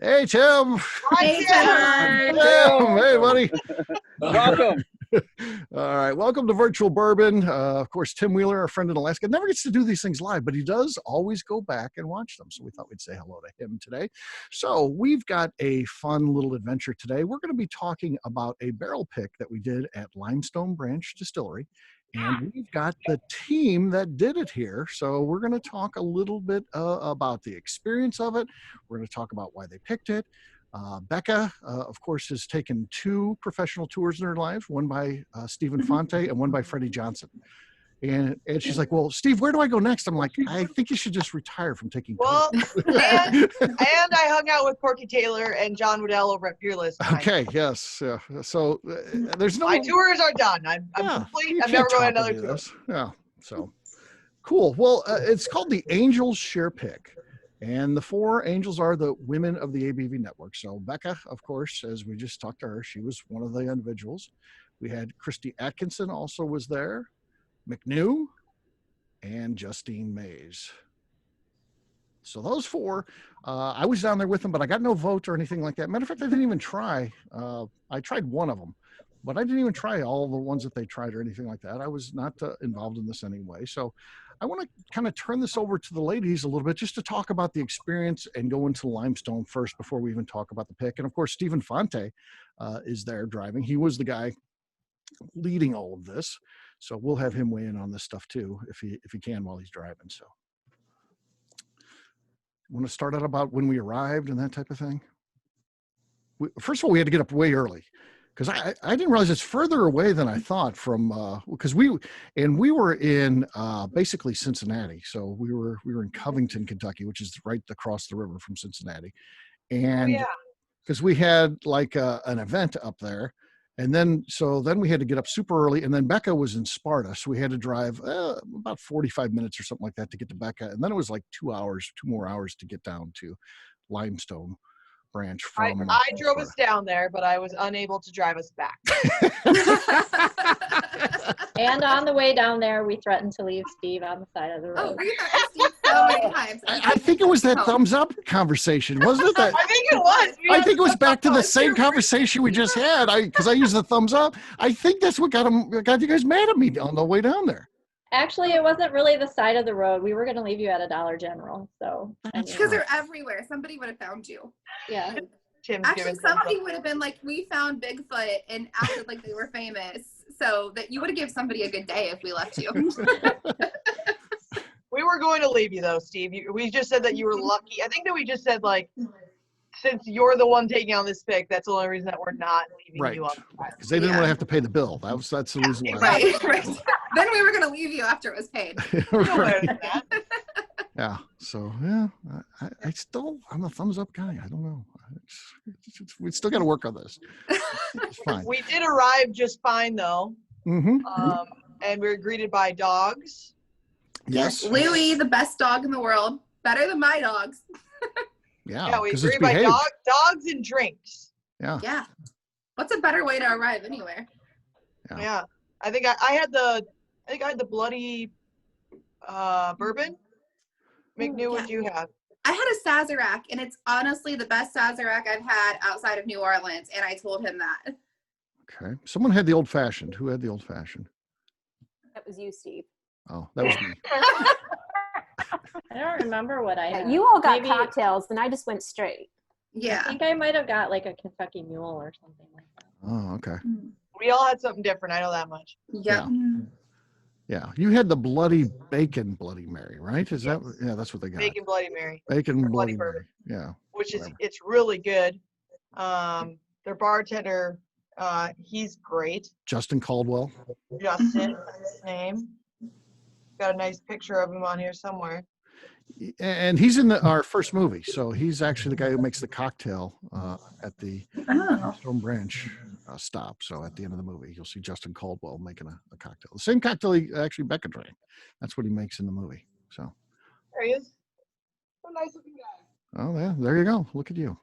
Hey, Tim. Hey, Tim. Tim. Hey, buddy. Welcome. All right. Welcome to Virtual Bourbon. Of course, Tim Wheeler, our friend in Alaska, never gets to do these things live, but he does always go back and watch them. So we thought we'd say hello to him today. So we've got a fun little adventure today. We're going to be talking about a barrel pick that we did at Limestone Branch Distillery. And we've got the team that did it here. So we're going to talk a little bit about the experience of it. We're going to talk about why they picked it. Becca, of course, has taken 2 professional tours in her life, one by Stephen Fonte and one by Freddie Johnson. And she's like, well, Steve, where do I go next? I'm like, I think you should just retire from taking tours. and I hung out with Corky Taylor and John Waddell over at Fearless. Okay, yes. So there's no... My tours are done. I'm complete. I'm never going another tour. Yeah, so cool. Well, it's called the Angels Share Pick. And the 4 angels are the women of the ABV Network. So Becca, of course, as we just talked to her, she was one of the individuals. We had Christy Atkinson also was there, McNew, and Justine Mays. So those 4, I was down there with them, but I got no vote or anything like that. Matter of fact, I didn't even try. I tried one of them, but I didn't even try all the ones that they tried or anything like that. I was not involved in this anyway. So I want to kind of turn this over to the ladies a little bit just to talk about the experience and go into Limestone first before we even talk about the pick. And of course, Stephen Fonte is there driving. He was the guy leading all of this. So we'll have him weigh in on this stuff too, if he can while he's driving. So want to start out about when we arrived and that type of thing? First of all, we had to get up way early. Because I didn't realize it's further away than I thought from, because we were in basically Cincinnati. So we were in Covington, Kentucky, which is right across the river from Cincinnati. And because we had like an event up there. And then we had to get up super early. And then Becca was in Sparta. So we had to drive about 45 minutes or something like that to get to Becca. And then it was like 2 more hours to get down to Limestone Branch. I drove us down there, but I was unable to drive us back. And on the way down there, we threatened to leave Steve on the side of the road. Oh, we threatened Steve so many times. I think it was that thumbs up conversation, wasn't it? That I think it was. I think it was back to the same conversation we just had. Because I used the thumbs up. I think that's what got you guys mad at me on the way down there. Actually, it wasn't really the side of the road. We were going to leave you at a Dollar General. So because they're everywhere. Somebody would have found you. Yeah. Actually, somebody would have been like, we found Bigfoot and acted like they were famous. So that you would have given somebody a good day if we left you. We were going to leave you though, Steve. We just said that you were lucky. I think that we just said like, since you're the one taking on this pick, that's the only reason that we're not leaving you on the side. Because they didn't want to have to pay the bill. That's the reason why. Right. Then we were going to leave you after it was paid. Right. Yeah. So yeah, I'm a thumbs up guy. I don't know. We still got to work on this. It's fine. We did arrive just fine though. Mm-hmm. And we were greeted by dogs. Yes. Louie, the best dog in the world, better than my dogs. Yeah, we agree by dogs and drinks. Yeah. What's a better way to arrive anywhere? Yeah. I think I had the bloody bourbon. McNew, what do you have? I had a Sazerac, and it's honestly the best Sazerac I've had outside of New Orleans, and I told him that. Okay. Someone had the old fashioned. Who had the old fashioned? That was you, Steve. Oh, that was me. I don't remember what I had. You all got cocktails, and I just went straight. Yeah. I think I might have got like a Kentucky Mule or something like that. Oh, okay. We all had something different. I know that much. Yeah. You had the bloody bacon Bloody Mary, right? Is that? Yeah, that's what they got. Bacon Bloody Mary. Bacon Bloody bourbon. Mary. Yeah. Which is, it's really good. Their bartender, he's great. Justin Caldwell. Justin, that's his name. Got a nice picture of him on here somewhere. And he's in our first movie, so he's actually the guy who makes the cocktail at the Limestone Branch stop. So at the end of the movie, you'll see Justin Caldwell making a cocktail. The same cocktail Becca drank. That's what he makes in the movie. So there he is. So nice looking guy. Oh yeah, there you go. Look at you.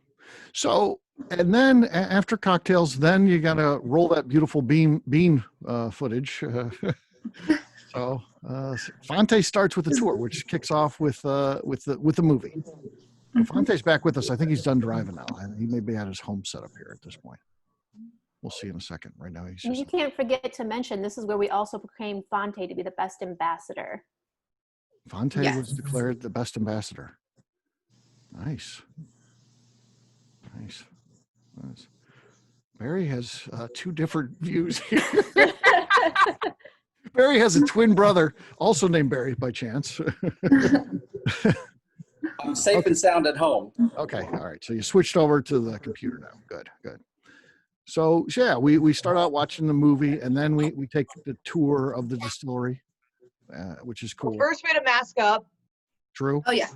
So, and then after cocktails, then you got to roll that beautiful bean footage. So Fonte starts with the tour, which kicks off with the movie. Fonte's back with us. I think he's done driving now. He may be at his home setup here at this point. We'll see in a second. Right now, he's just. You can't forget to mention this is where we also proclaimed Fonte to be the best ambassador. Fonte was declared the best ambassador. Nice. Barry has two different views here. Barry has a twin brother, also named Barry by chance. I'm safe and sound at home. Okay, all right. So you switched over to the computer now. Good. So yeah, we start out watching the movie, and then we take the tour of the distillery, which is cool. Well, first we had to mask up. True. Oh yeah.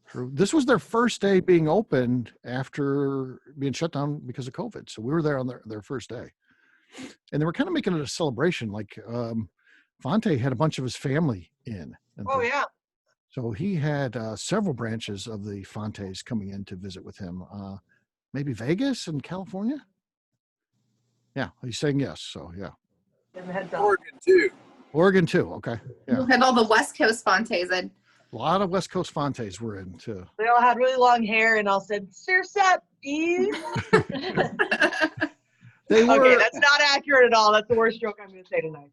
True. This was their first day being opened after being shut down because of COVID. So we were there on their first day, and they were kind of making it a celebration. Like Fonte had a bunch of his family in. Oh yeah. So he had several branches of the Fontes coming in to visit with him. Maybe Vegas and California. Yeah, he's saying yes. So yeah. Oregon too. Okay. Yeah. We had all the West Coast Fontes in. A lot of West Coast Fontes were in too. They all had really long hair and all said, "Surf's up, Steve." Okay, that's not accurate at all. That's the worst joke I'm going to say tonight.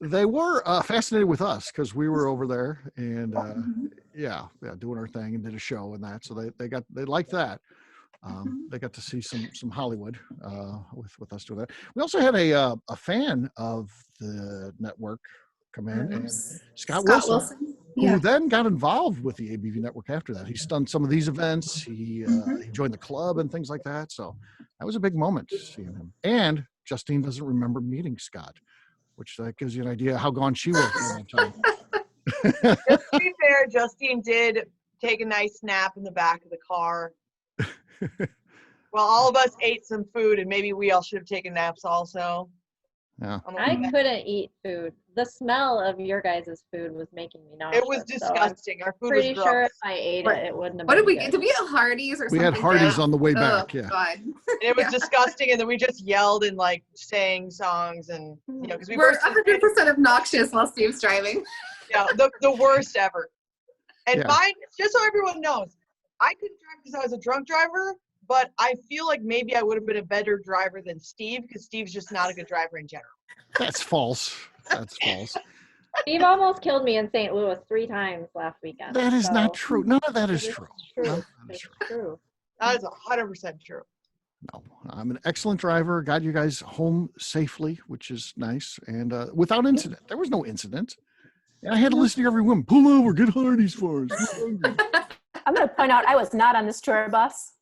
They were fascinated with us because we were over there and doing our thing and did a show and that. So they liked that. They got to see some Hollywood with us doing that. We also had a fan of the network come in, and Scott Wilson. Who then got involved with the ABV Network after that. He's done some of these events. He joined the club and things like that. So that was a big moment seeing him. And Justine doesn't remember meeting Scott, which gives you an idea how gone she was during that time. Just to be fair, Justine did take a nice nap in the back of the car. Well, all of us ate some food, and maybe we all should have taken naps also. Yeah. I couldn't eat food. The smell of your guys' food was making me nauseous. It was disgusting. Our food Pretty was sure gross. if I ate it, it wouldn't have What been did we good. get? Did we get Hardee's or We something? had Hardee's on the way back. Oh, Yeah. God. It was disgusting, and then we just yelled and like sang songs, and because we We're were 100% obnoxious while Steve's driving. the worst ever. And Yeah. mine, just so everyone knows, I couldn't drive because I was a drunk driver, but I feel like maybe I would have been a better driver than Steve because Steve's just not a good driver in general. That's false. That's false. Steve almost killed me in St. Louis 3 times last weekend. That is not true. None of that is true. True. None of that is It's true. true. That is 100% true. No, I'm an excellent driver. Got you guys home safely, which is nice, and without incident. There was no incident. And I had to listen to every woman. Pull over, get Hardee's for us. I'm going to point out I was not on this tour bus.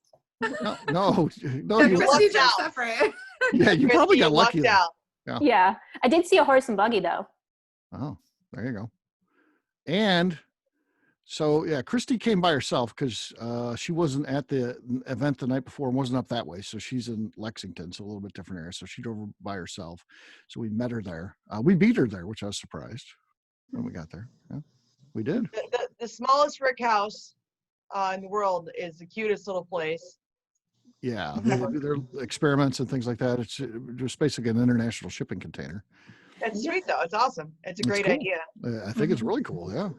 No. You Christy lucked drove out. separate. Yeah, you probably got lucky. Lucked out. Yeah, I did see a horse and buggy though. Oh, there you go. And so, yeah, Christy came by herself because she wasn't at the event the night before and wasn't up that way. So she's in Lexington, so a little bit different area. So she drove by herself. So we met her there. We beat her there, which I was surprised when we got there. Yeah, we did. The smallest brick house in the world is the cutest little place. Yeah, they do their experiments and things like that. It's just basically an international shipping container. It's sweet though. It's awesome. It's a great cool. idea. I think it's really cool. Yeah.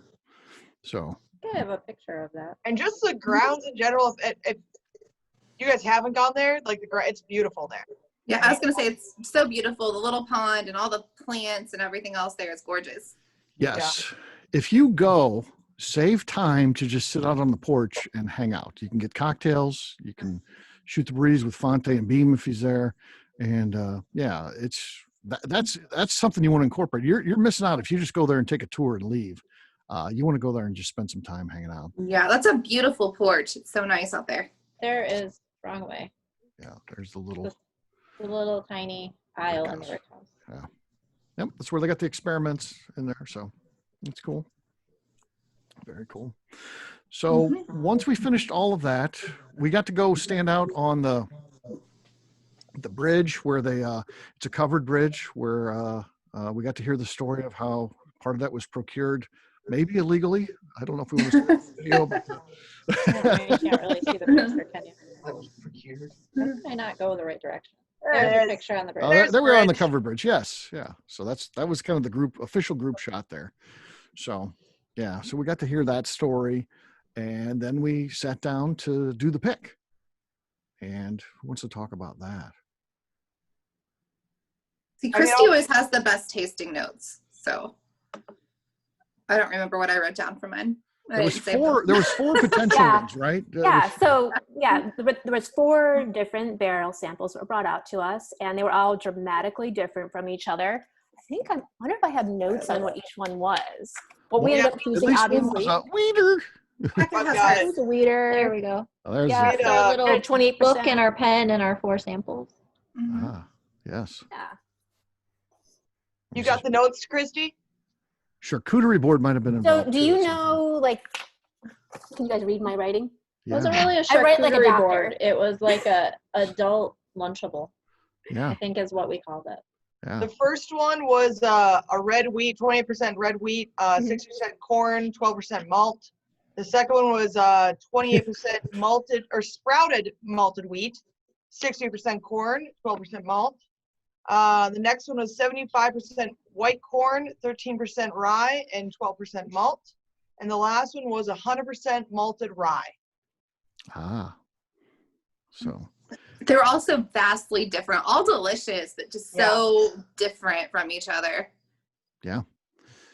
So. I have a picture of that. And just the grounds in general. If you guys haven't gone there, like it's beautiful there. Yeah, I was going to say it's so beautiful. The little pond and all the plants and everything else there is gorgeous. Yes. Yeah. If you go, save time to just sit out on the porch and hang out. You can get cocktails. You can shoot the breeze with Fonte and Beam if he's there. And yeah, that's something you want to incorporate. You're missing out if you just go there and take a tour and leave. You want to go there and just spend some time hanging out. Yeah, that's a beautiful porch. It's so nice out there. There is wrong way. Yeah, there's the little tiny aisle in the brick house. Yeah. Yep, that's where they got the experiments in there. So it's cool. Very cool. So once we finished all of that, we got to go stand out on the bridge where it's a covered bridge where we got to hear the story of how part of that was procured, maybe illegally. I don't know if we want to see the video, but you can't really see the picture, can you? That was procured. That might not go the right direction. There's a picture on the bridge. there we are on the covered bridge. Yes. Yeah. So that was kind of the official group shot there. So yeah, so we got to hear that story. And then we sat down to do the pick. And who wants to talk about that? See, Christy always has the best tasting notes, so I don't remember what I wrote down for mine. There was four potential ones, right? There was 4 different barrel samples that were brought out to us, and they were all dramatically different from each other. I wonder if I have notes on what each one was. We ended up choosing, obviously. Weeder. It was a weeder. There we go. Oh, there's Yeah, the- our little 28%. book and our pen and our 4 samples. Ah, yes. Yeah. You got the notes, Christy? Charcuterie board might have been So involved. do too, you at some know, can you guys read my writing? It wasn't really a I write like a charcuterie doctor. board. It was like a adult lunchable, point. Yeah. I think is what we called it. Yeah. The first one was a red wheat, 28% red wheat, 6% corn, 12% malt. The second one was 28% malted or sprouted malted wheat, 60% corn, 12% malt. The next one was 75% white corn, 13% rye, and 12% malt. And the last one was 100% malted rye. Ah. So. They're also vastly different, all delicious, but just so different from each other. Yeah.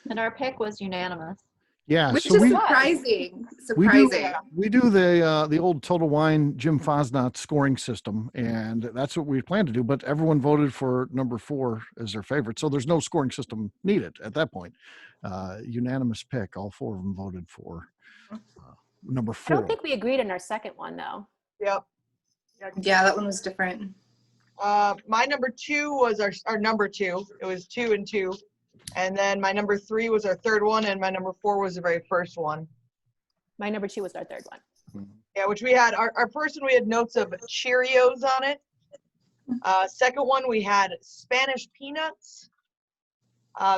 And our pick was unanimous. Yeah. Which so is we surprising. we do the old Total Wine Jim Fosnot scoring system, and that's what we planned to do. But everyone voted for number 4 as their favorite, so there's no scoring system needed at that point. Unanimous pick. All 4 of them voted for number 4. I don't think we agreed on our second one, though. Yep. Yeah, that one was different. My number 2 was our number 2. It was 2 and 2. And then my number 3 was our third one, and my number 4 was the very first one. My number 2 was our third one. Yeah, which we had, our first one, we had notes of Cheerios on it. Second one, we had Spanish peanuts.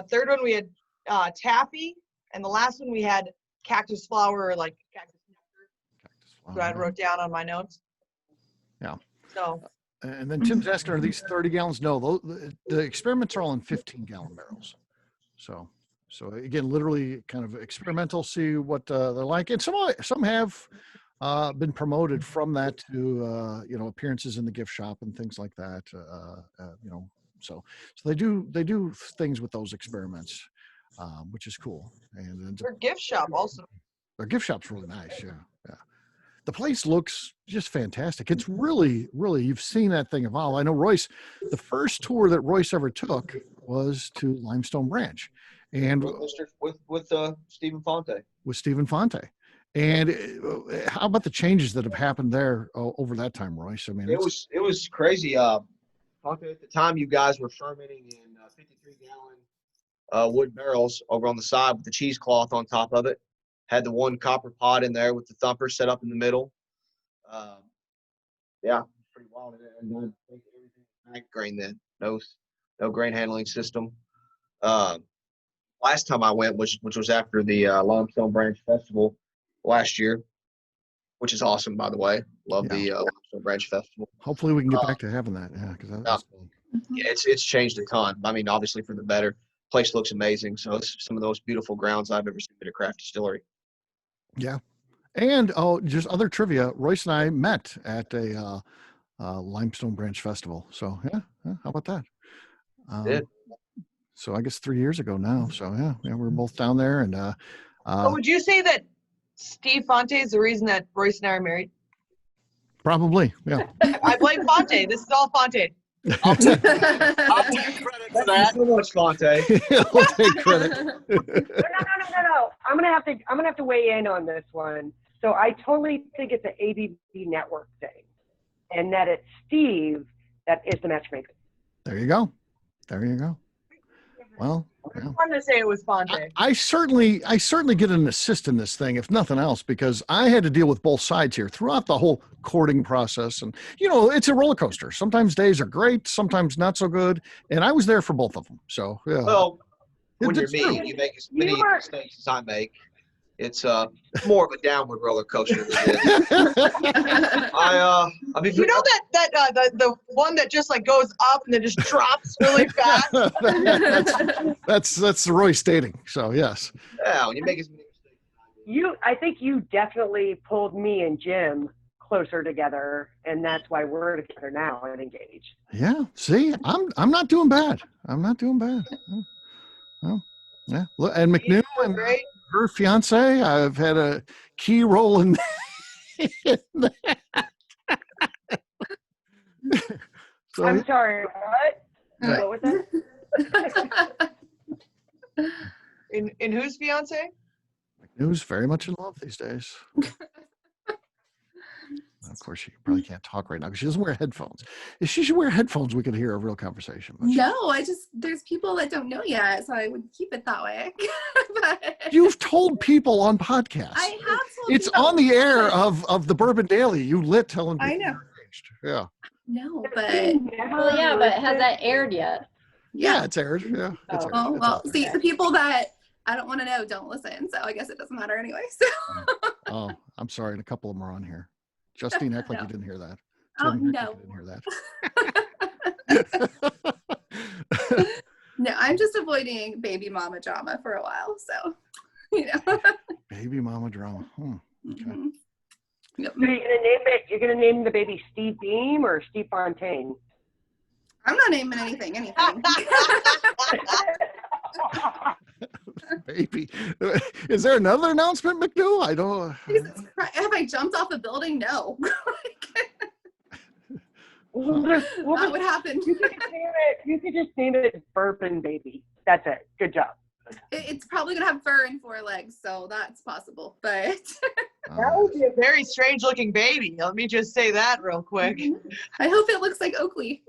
Third one, we had taffy. And the last one, we had cactus flower, or like cactus nectar. What I wrote down on my notes. Yeah. So. And then Tim's asking, are these 30 gallons? No, the experiments are all in 15-gallon barrels. So again, literally kind of experimental, see what they're like. And some have been promoted from that to, appearances in the gift shop and things like that. So they do things with those experiments, which is cool. And Their gift shop also. their gift shop's really nice. Yeah. The place looks just fantastic. It's really, really, you've seen that thing evolve. I know Royce, the first tour that Royce ever took was to Limestone Branch, and with Stephen Fonte. With Stephen Fonte. And how about the changes that have happened there over that time, Royce? I mean, it was crazy. Fonte, at the time, you guys were fermenting in 53-gallon wood barrels over on the side with the cheesecloth on top of it. Had the one copper pot in there with the thumper set up in the middle. Pretty wild. And I think everything back grain then. No grain handling system. Last time I went, which was after the Limestone Branch Festival last year, which is awesome, by the way. Love the Limestone Branch Festival. Hopefully we can get back to having that. Yeah, because it's changed a ton. I mean, obviously for the better. Place looks amazing. So it's some of the most beautiful grounds I've ever seen at a craft distillery. Yeah. And just other trivia, Royce and I met at a Limestone Branch Festival. So yeah, how about that? So I guess 3 years ago now. So yeah, we're both down there. And So would you say that Steve Fonte is the reason that Royce and I are married? Probably, yeah. I blame Fonte. This is all Fonte. I'll take credit for that. So much, Fonte. I'll take credit. No. I'm gonna have to weigh in on this one. So I totally think it's an ABV Network thing, and that it's Steve that is the matchmaker. There you go. Well, I wanted to say it was Fonte. I certainly get an assist in this thing, if nothing else, because I had to deal with both sides here throughout the whole courting process. And, it's a roller coaster. Sometimes days are great, sometimes not so good. And I was there for both of them. So, yeah. Well, when you're It's me, true. you make as many mistakes as I make. It's more of a downward roller coaster than it is. I mean, You know that the one that just like goes up and then just drops really fast? that's the Royce dating. So, yes. Yeah, when you make as many mistakes as I I think you definitely pulled me and Jim closer together, and that's why we're together now and engaged. Yeah. See, I'm not doing bad. I'm not doing bad. Yeah. Well, yeah. Look, and McNew and Great. her fiance, I've had a key role in that. So, I'm sorry, what? Yeah. What was that? In whose fiance? McNew's very much in love these days. Of course, she probably can't talk right now because she doesn't wear headphones. If she should wear headphones, we could hear a real conversation. But No, there's people that don't know yet, so I would keep it that way. But you've told people on podcasts. I have told It's people, on the air but- of the Bourbon Daily. You lit telling people I know. you're engaged. Yeah. No, but Well, yeah, but has that aired yet? Yeah, it's aired. Yeah. It's aired. Oh, It's well, out there. see, the people that I don't want to know don't listen, so I guess it doesn't matter anyway. So. Oh, I'm sorry. And a couple of them are on here. Justine, act like No. you didn't hear that. Oh, Tim, no. act like you didn't hear that. No, I'm just avoiding baby mama drama for a while, so Baby mama drama. Okay. Mhm. Yep. So you're gonna name the baby Steve Beam or Steve Fontaine? I'm not naming anything. Baby. Is there another announcement, McNew? I don't. Jesus Christ. Have I jumped off a building? No. That would happen. You could just name it Bourbon Baby. That's it. Good job. It's probably gonna have fur and 4 legs, so that's possible. But That would be a very strange looking baby. Let me just say that real quick. I hope it looks like Oakley.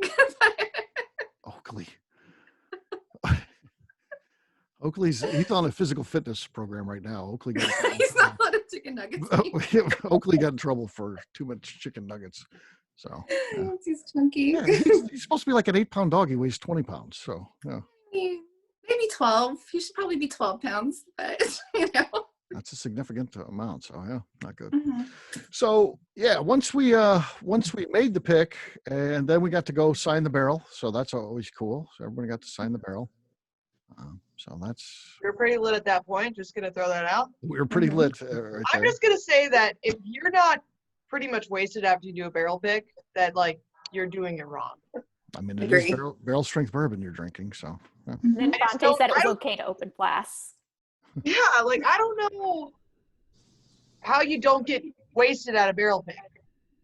Oakley. He's on a physical fitness program right now. Oakley got He's not a lot of chicken nuggets. Oakley got in trouble for too much chicken nuggets. So yeah. He's chunky. Yeah, he's supposed to be like an 8-pound dog. He weighs 20 pounds. So yeah, Maybe 12. He should probably be 12 pounds, but that's a significant amount. So yeah, not good. Mhm. So yeah, once we made the pick, and then we got to go sign the barrel. So that's always cool. So everybody got to sign the barrel. So You're pretty lit at that point. Just gonna throw that out. we were pretty lit right I'm there. just gonna say that if you're not pretty much wasted after you do a barrel pick, that like you're doing it wrong. I mean, it Agree. is barrel strength bourbon you're drinking. So yeah. And then I just Fonte said it was don't- okay to open flasks. Yeah, like I don't know how you don't get wasted at a barrel pick.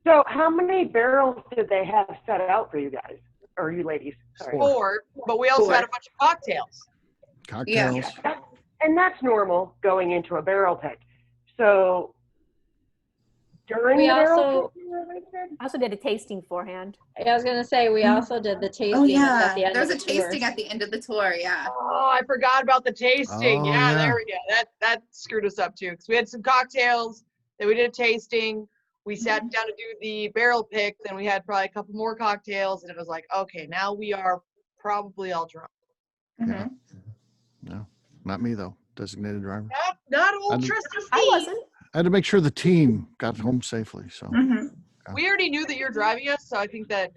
So how many barrels did they have set out for you guys? Or you ladies? Sorry. 4, but we also had a bunch of cocktails. Cocktails. And that's normal going into a barrel pick. So during We the barrel also- pick, you were wasted? I also did a tasting beforehand. I was gonna say we also did the tasting Oh yeah, at the end there's of a the tour. tasting at the end of the tour. Yeah. Oh, I forgot about the tasting. Oh, Yeah, yeah. there we go. That screwed us up too, because we had some cocktails, then we did a tasting. We sat down to do the barrel pick, then we had probably a couple more cocktails, and it was like, okay, now we are probably all drunk. Mhm. No, not me though. Designated driver. Not all I'm- trusty I Steve. wasn't. I had to make sure the team got home safely. So Mhm. We already knew that you're driving us, so I think that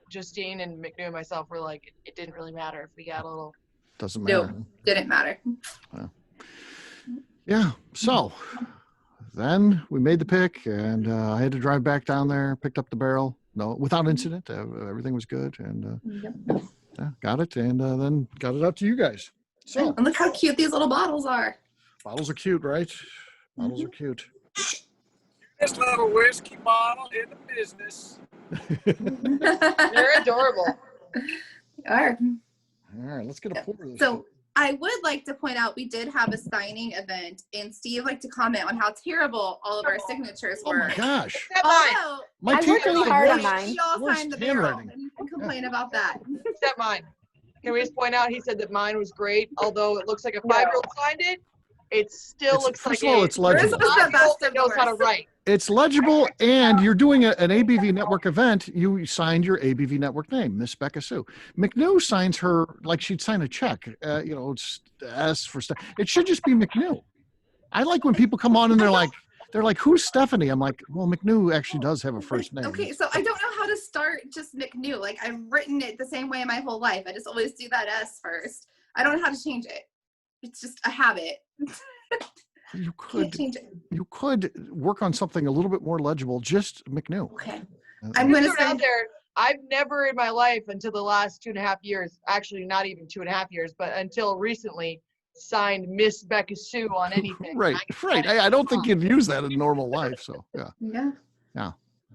Justine and McNew and myself were like, it didn't really matter if we got a little. doesn't Nope. matter. Didn't matter. Yeah. So then we made the pick, and I had to drive back down there, picked up the barrel. No, without incident. Everything was good, and Yep. yeah, got it, and then got it out to you guys. So And look how cute these little bottles are. bottles are cute, right? Bottles are cute. This little whiskey bottle in the business. They're adorable. Are. All right, let's get a pour of this. So I would like to point out we did have a signing event, and Steve liked to comment on how terrible all of our signatures Oh were. my gosh, Except mine. Although, my I worked teacher really had hard on worse- mine. we all worse signed the barrel handwriting. and complain about that. Except mine. Can we just point out, he said that mine was great, although it looks like a 5-year-old signed it. It still It's- looks like first of all, a it's legible. Yours was the 5-year-old best that of knows how to yours. write. It's legible, and you're doing an ABV Network event. You signed your ABV Network name, Miss Becca Sue. McNew signs her like she'd sign a check. It's S for stuff. It should just be McNew. I like when people come on and they're like, "Who's Stephanie?" I'm like, "Well, McNew actually does have a first name." Okay, so I don't know how to start just McNew. Like I've written it the same way my whole life. I just always do that S first. I don't know how to change it. It's just a habit. You Can't could change it. work on something a little bit more legible. Just McNew. Okay. Uh, I'm gonna Just throw it out send. there. I've never in my life until the last 2.5 years, actually not even 2.5 years, but until recently, signed Miss Becca Sue on anything. Right. I don't think you'd use that in normal life. So yeah. Yeah. Yeah.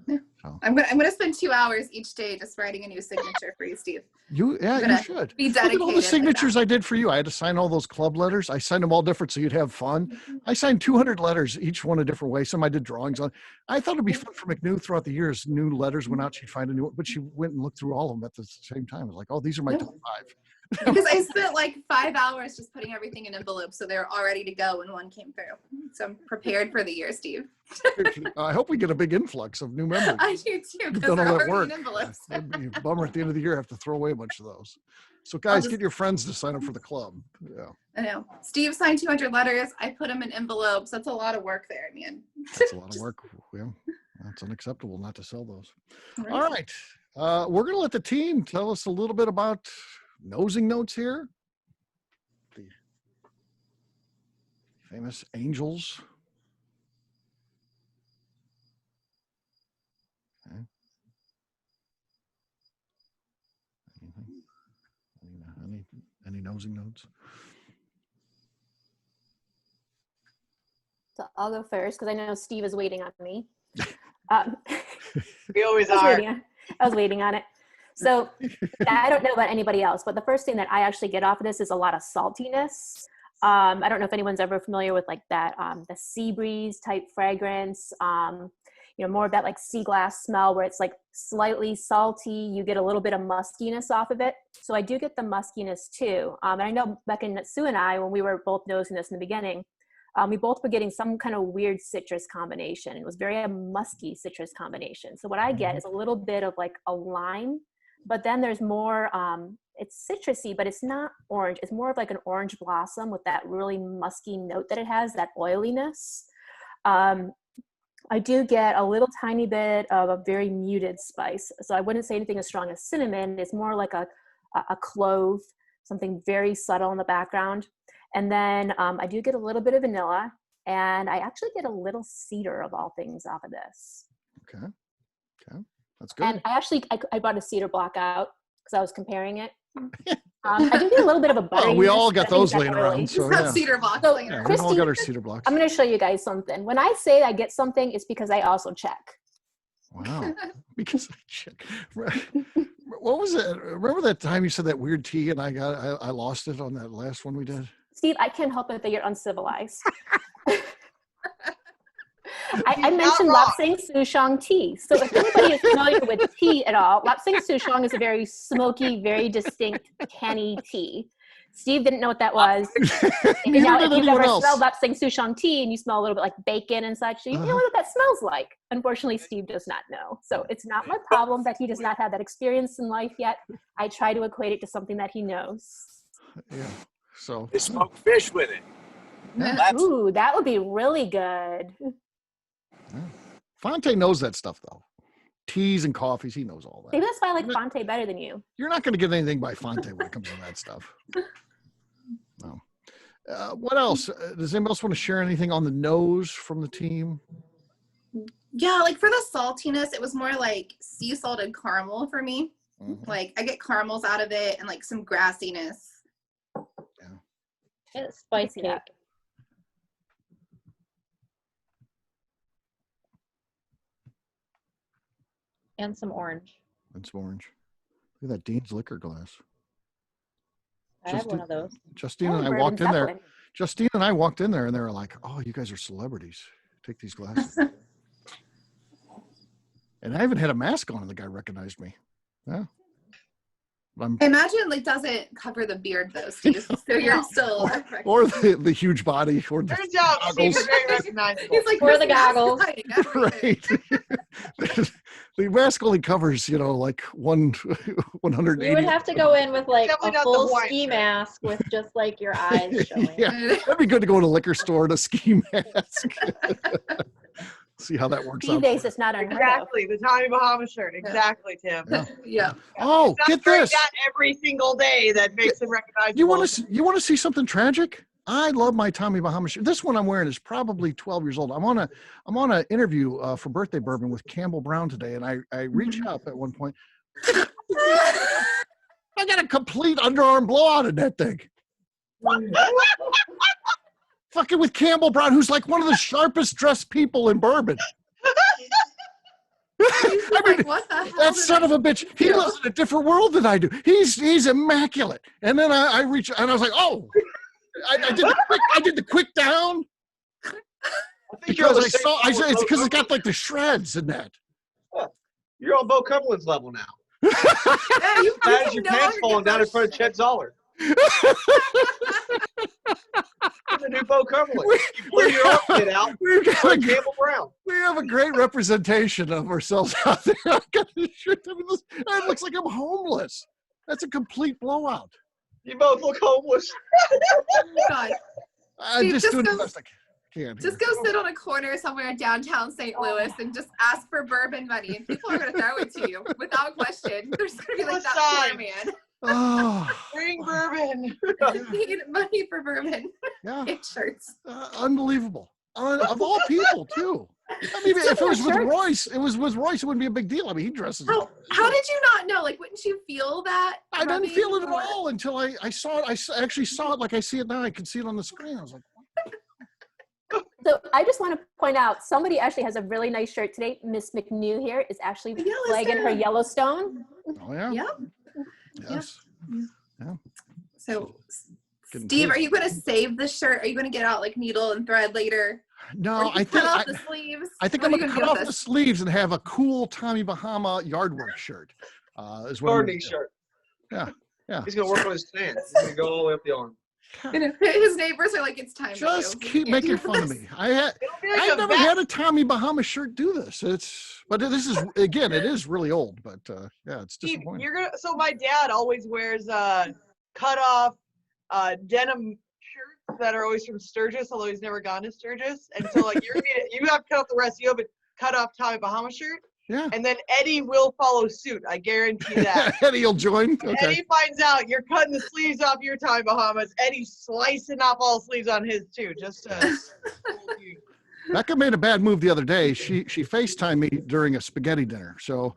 Yeah. So I'm gonna spend 2 hours each day just writing a new signature for you, Steve. you gonna should. Be Look at all the dedicated. signatures I did for you. I had to sign all those club letters. I signed them all different so you'd have fun. I signed 200 letters, each one a different way. Some I did drawings on. I thought it'd be fun for McNew throughout the years. New letters went out. She'd find a new one, but she went and looked through all of them at the same time. I was like, oh, these are my Yeah. top 5. Because I spent like 5 hours just putting everything in envelopes so they're all ready to go when one came through. So I'm prepared for the year, Steve. I hope we get a big influx of new members. I do too, You've because done they're all that already work. in envelopes. It'd be a bummer at the end of the year. I have to throw away a bunch of those. So guys, get your friends to sign up for the club. Yeah, I know. Steve signed 200 letters. I put them in envelopes. That's a lot of work there, man. that's a lot of work. Yeah, that's unacceptable not to sell those. Right. All right, we're going to let the team tell us a little bit about nosing notes here. The famous Angels. Okay. Any nosing notes? So I'll go first because I know Steve is waiting on me. We always I are. was waiting on it. So I don't know about anybody else, but the first thing that I actually get off of this is a lot of saltiness. I don't know if anyone's ever familiar with like that, the sea breeze type fragrance, more of that like sea glass smell where it's like slightly salty. You get a little bit of muskiness off of it. So I do get the muskiness too. And I know Becca and Sue and I, when we were both nosing this in the beginning, we both were getting some kind of weird citrus combination. It was very a musky citrus combination. So what I get is a little bit of like a lime, but then there's more, it's citrusy, but it's not orange. It's more of like an orange blossom with that really musky note that it has, that oiliness. I do get a little tiny bit of a very muted spice. So I wouldn't say anything as strong as cinnamon. It's more like a clove, something very subtle in the background. And then I do get a little bit of vanilla, and I actually get a little cedar of all things off of this. Okay. That's good. And I brought a cedar block out because I was comparing it. I do get a little bit of a butter. Well, we all got those laying around. So Just have yeah. cedar blocks So, laying around. We've all Christy, got our cedar blocks. I'm going to show you guys something. When I say I get something, it's because I also check. Wow. Because I check. What was it? Remember that time you said that weird tea and I lost it on that last one we did? Steve, I can't help it that you're uncivilized. I not mentioned wrong. Lapsang Souchong tea. So if anybody is familiar with tea at all, Lapsang Souchong is a very smoky, very distinct canny tea. Steve didn't know what that was. And Neither now, did if you've anyone ever else. smelled Lapsang Souchong tea and you smell a little bit like bacon and such, you know what that smells like. Unfortunately, Steve does not know. So it's not my problem that he does not have that experience in life yet. I try to equate it to something that he knows. Yeah. So You smoke fish with it. Ooh, that would be really good. Fonte knows that stuff though. Teas and coffees, he knows all that. Maybe that's why I like Fonte better than you. You're not going to get anything by Fonte when it comes to that stuff. No. What else? Does anybody else want to share anything on the nose from the team? Yeah, like for the saltiness, it was more like sea salted caramel for me. Mhm. Like I get caramels out of it and like some grassiness. It's spice see cake. that. And some orange. And some orange. Look at that Dean's liquor glass. I have one of those. Justine Oh, and I Bourbon walked in there. Zeppelin. Justine and I walked in there and they were like, oh, you guys are celebrities. Take these glasses. And I even had a mask on and the guy recognized me. Yeah. I'm, I imagine like doesn't cover the beard though, Steve. So you're still or the huge body. Or the Turns out Steve goggles. is very recognizable. He's like Or the "This mask is goggles." hiding everything." Right. The mask only covers, like 180. You would have to go in with like Definitely a not the full Hawaiian ski shirt. mask with just like your eyes showing. Yeah, that'd be good to go to a liquor store to ski mask. See how that works These out. days, it's not unheard of. Exactly, the Tommy Bahama shirt. Exactly, Tim. Yeah. Yeah. Oh, It's not get wearing this. that every single day that makes him recognizable. You want to see something tragic? I love my Tommy Bahama shirt. This one I'm wearing is probably 12 years old. I'm on an interview for Birthday Bourbon with Campbell Brown today, and I reach up at one point. I got a complete underarm blowout in that thing. Fucking with Campbell Brown, who's like one of the sharpest dressed people in bourbon. I mean, Like, what the hell that did son I of a bitch, he do? lives in a different world than I do. He's immaculate. And then I reach and I was like, oh, I did the quick down because I saw it's because it's got like the shreds in that. You're on Bo Cumberland's level now. Yeah, you Bad as your no pants longer falling get down in those front of Chet Zoller. The new Bo Cumberland. You blew your outfit out. We've got Like a, Campbell Brown. we have a great representation of ourselves out there. I've got this shirt. I mean, it looks like I'm homeless. That's a complete blowout. You both look homeless. God. I Steve, just just doing the go- best I can. Just go sit on a corner somewhere in downtown St. Louis and just ask for bourbon money, and people are going to throw it to you without question. There's going to be like that poor man. Oh, Bring bourbon. Need money for bourbon. yeah. Get shirts. Unbelievable. Of all people, too. I mean, if it was with Shirts. Royce, it wouldn't be a big deal. I mean, he dresses. How did you not know? Like, wouldn't you feel that? I didn't rubbing feel it at or- all until I saw it. Actually saw it like I see it now. I could see it on the screen. I was like, So I just want to point out somebody actually has a really nice shirt today. Miss McNew here is actually Yellowstone. flagging her Yellowstone. oh yeah. Yep. Yes. So, Getting Steve, close. are you going to save the shirt? Are you going to get out like needle and thread later? No, Or you I cut think off the sleeves. I think What I'm are you going to gonna cut do off with the this? sleeves and have a cool Tommy Bahama yard work shirt. Is what I'm Gardening gonna do. shirt. Yeah. He's going to work on his stand. He's going to go all the way up the arm. And his neighbors are like, it's time to Just go. keep We can't making do fun of this. me. It'll be like I've a never vat- had a Tommy Bahama shirt do this. But this is again, it is really old. But yeah, it's Steve, disappointing. so my dad always wears cut off denim shirts that are always from Sturgis, although he's never gone to Sturgis. And so like you have to cut off the rest. You have a cut off Tommy Bahama shirt, Yeah. and then Eddie will follow suit. I guarantee that. Eddie will join. Okay. Eddie finds out you're cutting the sleeves off your Tommy Bahamas. Eddie's slicing off all sleeves on his too, just to. Becca made a bad move the other day. She FaceTimed me during a spaghetti dinner. So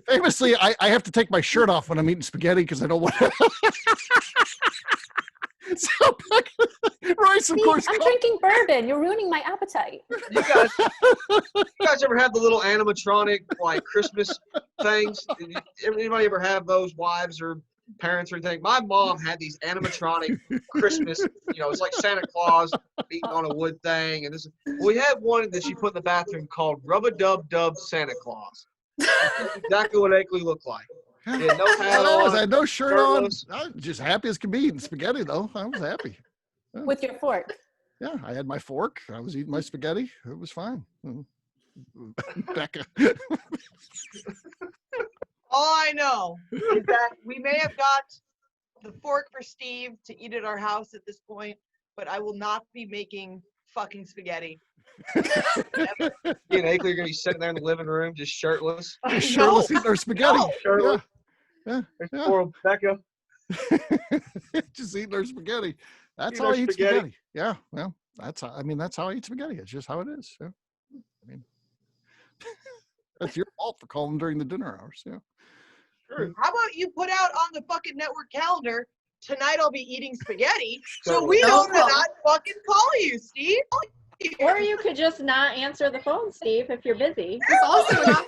famously, I have to take my shirt off when I'm eating spaghetti because I don't want to. So Royce, of course, I'm drinking bourbon. You're ruining my appetite. You guys ever have the little animatronic like Christmas things? Anybody ever have those, wives or parents or anything? My mom had these animatronic Christmas, it's like Santa Claus beating on a wood thing. And we had one that she put in the bathroom called Rub-a-Dub-Dub Santa Claus. That's exactly what Akley looked like. Yeah. He had no hat I on. had no shirt on. shirtless. I was just happy as can be eating spaghetti, though. I was happy. With your fork. Yeah, I had my fork. I was eating my spaghetti. It was fine. Becca. All I know is that we may have got the fork for Steve to eat at our house at this point, but I will not be making fucking spaghetti. You and Akley are going to be sitting there in the living room just shirtless. Just shirtless eating our spaghetti. No. Shirtless. Yeah. There's Yeah. poor Becca. Just eating our spaghetti. That's Eating how our I eat spaghetti. spaghetti. Yeah. Well, that's how I eat spaghetti. It's just how it is. Yeah. I mean, that's your fault for calling during the dinner hours. Yeah. How about you put out on the fucking network calendar, tonight I'll be eating spaghetti, so we know to not fucking call you, Steve. Or you could just not answer the phone, Steve, if you're busy. It's also not.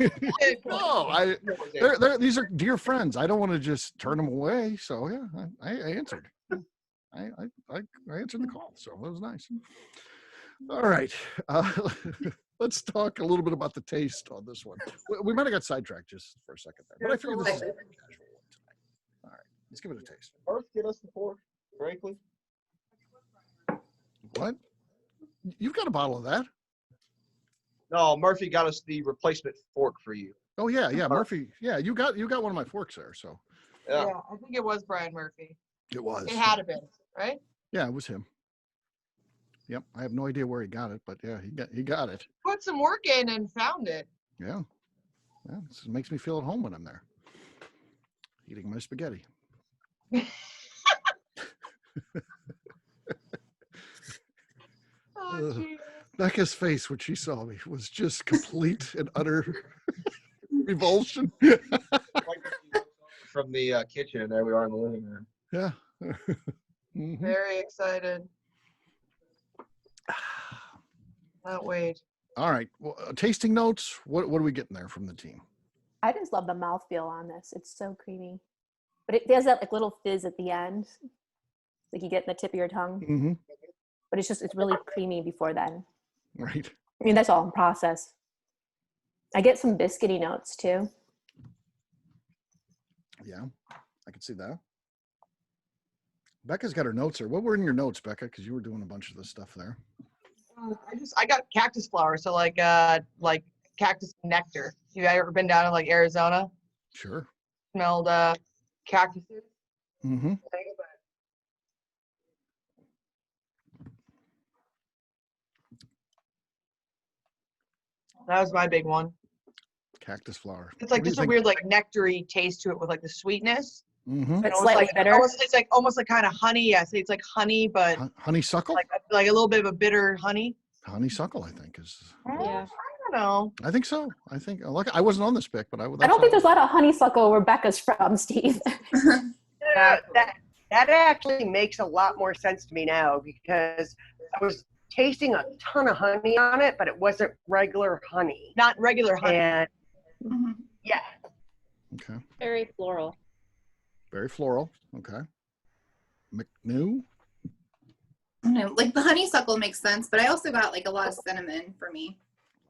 No, these are dear friends. I don't want to just turn them away. So yeah, I answered. I answered the call, so it was nice. All right, let's talk a little bit about the taste on this one. We might have got sidetracked just for a second there, but I figured this is a very casual one tonight. All right, let's give it a taste. Earth, get us the fork, frankly. What? You've got a bottle of that? No, Murphy got us the replacement fork for you. Oh yeah, Murphy. Yeah, you got one of my forks there. So Yeah. Yeah, I think it was Brian Murphy. it was. It had been, right? Yeah, it was him. Yep, I have no idea where he got it, but yeah, he got it. Put some work in and found it. Yeah, this makes me feel at home when I'm there, eating my spaghetti. Oh, Jesus. Becca's face when she saw me was just complete and utter revulsion. From the kitchen, and there we are in the living room. Yeah. Mhm. Very excited. Can't wait. All right. Well, tasting notes. What are we getting there from the team? I just love the mouthfeel on this. It's so creamy. But it has that like little fizz at the end. Like you get in the tip of your tongue. Mm-hmm. But it's really creamy before then. Right. I mean, that's all in process. I get some biscuity notes too. Yeah, I can see that. Becca's got her notes there. What were in your notes, Becca? Because you were doing a bunch of this stuff there. I got cactus flower, so like cactus nectar. You guys ever been down in like Arizona? Sure. Smelled cactuses? Mm-hmm. That was my big one. Cactus flower. It's like What do you just a think? weird like nectary taste to it with like the sweetness. Mm-hmm. But Almost slightly like, bitter. almost like kind of honey. Yeah, so it's like honey, but Honeysuckle? like a little bit of a bitter honey. Honeysuckle, I think is. Yeah. I don't know. I think so. I think. Look, I wasn't on this pick, but I don't think there's a lot of honeysuckle where Becca's from, Steve. That actually makes a lot more sense to me now because I was tasting a ton of honey on it, but it wasn't regular honey. Not regular honey. And Mhm. yeah, Okay. Very floral. Very floral. Okay. McNew. No, like the honeysuckle makes sense, but I also got like a lot of cinnamon for me.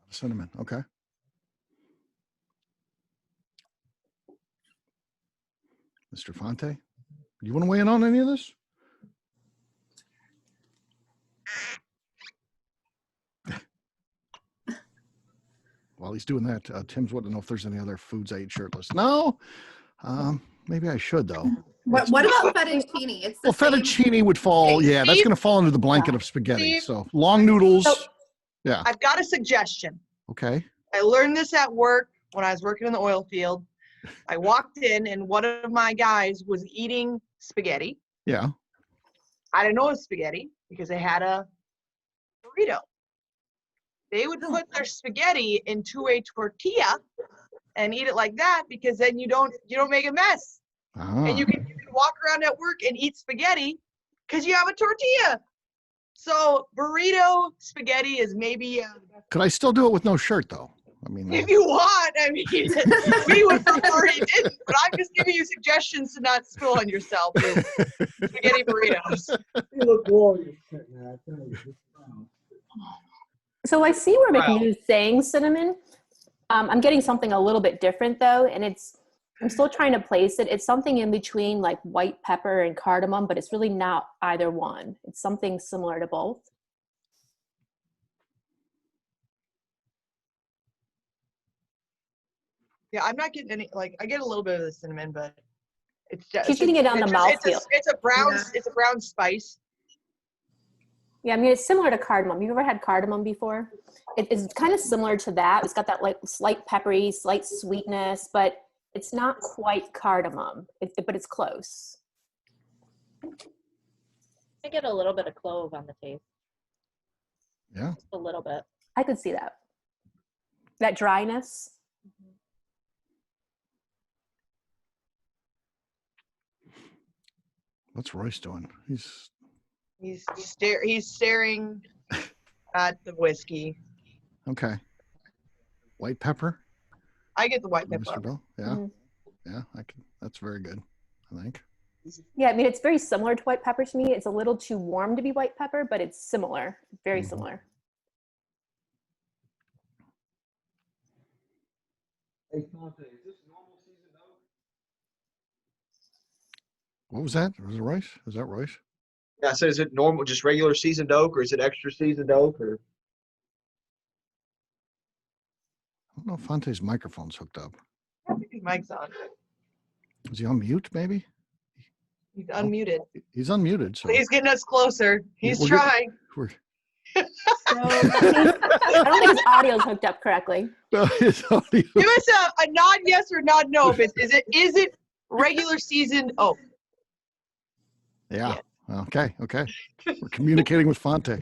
Cinnamon. Okay. Mr. Fonte, you want to weigh in on any of this? While he's doing that, Tim's wanting to know if there's any other foods I eat shirtless. No, maybe I should though. What about fettuccine? It's the Well, same. fettuccine would fall. Hey, Yeah, that's Steve? going to fall under the blanket of spaghetti. Steve? So long noodles. So- Yeah. I've got a suggestion. Okay. I learned this at work when I was working in the oil field. I walked in and one of my guys was eating spaghetti. Yeah. I didn't know it was spaghetti because they had a burrito. They would put their spaghetti into a tortilla and eat it like that because then you don't make a mess. Ah. And you can walk around at work and eat spaghetti because you have a tortilla. So burrito spaghetti is maybe Could I still do it with no shirt though? I mean, if you want. I mean, we would prefer you didn't, but I'm just giving you suggestions to not spill on yourself with spaghetti burritos. You look glorious sitting there, I tell you. So I see where Wow. McNew's saying cinnamon. I'm getting something a little bit different though, and I'm still trying to place it. It's something in between like white pepper and cardamom, but it's really not either one. It's something similar to both. Yeah, I'm not getting any. Like, I get a little bit of the cinnamon, but it's just. She's getting it on the mouthfeel. It's a brown. Yeah. It's a brown spice. Yeah, I mean, it's similar to cardamom. You've ever had cardamom before? It's kind of similar to that. It's got that like slight peppery, slight sweetness, but it's not quite cardamom, but it's close. I get a little bit of clove on the taste. yeah. Just a little bit. I could see that. That dryness. What's Royce doing? He's staring at the whiskey. Okay. White pepper, I get the white Mr. pepper. Bell. Yeah. Mhm. Yeah. That's very good. I think. Yeah, I mean, it's very similar to white pepper to me. It's a little too warm to be white pepper, but it's similar, very Mhm. similar. Hey, Fonte, is this normal seasoned oak? What was that? Was it Royce? Is that Royce? Yeah, so is it normal, just regular seasoned oak, or is it extra seasoned oak, or? I don't know if Fonte's microphone's hooked up. I think his mic's on. Is he on mute? Maybe He's unmuted. he's unmuted. So He's getting us closer. He's We're good. trying. we're. So, I don't think his audio's hooked up correctly. No, his audio. Give us a nod yes or nod no. Is it regular seasoned oak? Yeah. Okay. Okay. We're communicating with Fonte.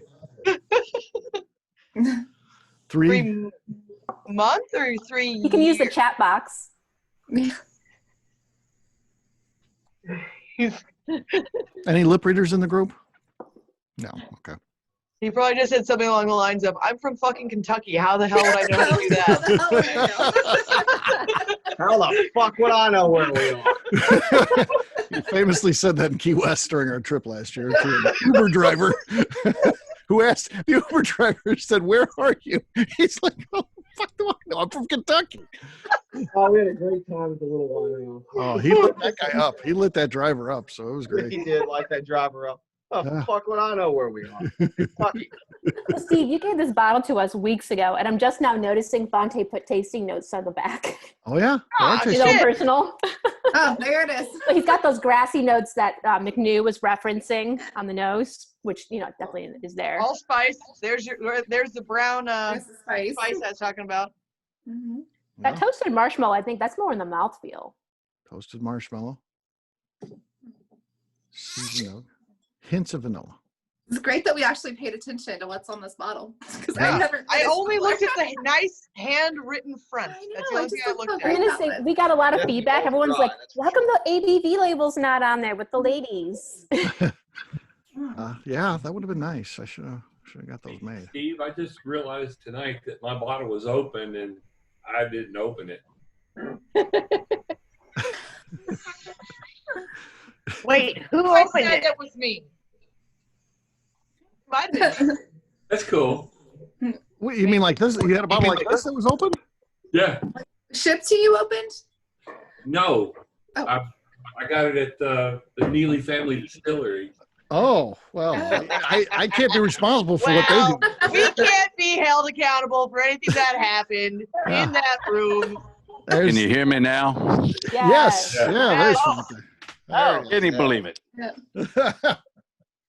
3 months or 3 You can use the years? chat box. Any lip readers in the group? No. Okay. He probably just said something along the lines of, "I'm from fucking Kentucky. How the hell would I know how to do How that?" the hell would I know? How the fuck would I know where we are? He famously said that in Key West during our trip last year to an Uber driver who asked, the Uber driver said, "Where are you?" He's like, "Oh, fuck do I know? I'm from Kentucky." Oh, we had a great time with the little one. Oh, he lit that guy up. He lit that driver up, so it was great. He did like that driver up. Oh, fuck would I know where we are? Kentucky. So Steve, you gave this bottle to us weeks ago, and I'm just now noticing Fonte put tasting notes on the back. Oh, yeah? His own personal. Oh, there it is. So he's got those grassy notes that McNew was referencing on the nose, which, you know, definitely is there. Allspice. There's the brown There's the spice. spice I was talking about. Mhm. That toasted marshmallow, I think that's more in the mouthfeel. Toasted marshmallow. Seasoned oak. Hints of vanilla. It's great that we actually paid attention to what's on this bottle. Because Yeah. I only looked at the nice handwritten front. I know, That's the only it thing just I looks looked so at. I'm gonna say we got a lot of Yeah, feedback. both Everyone's dry, like, that's for "How come the ABV label's not on there with the ladies?" Yeah, that would have been nice. I should have got those made. Steve, I just realized tonight that my bottle was open and I didn't open it. Wait, who I opened said it? that was me. Might have been. That's cool. What, you mean like this? You had a bottle like this that was open? Yeah. Shipped to you opened? No. Oh. I got it at the Neely Family Distillery. Oh, well, I can't be responsible for what they Well, do. we can't be held accountable for anything that happened Yeah. in that room. Can you hear me now? Yes. Yeah. Yeah, there's Oh. there Can you believe it? you go.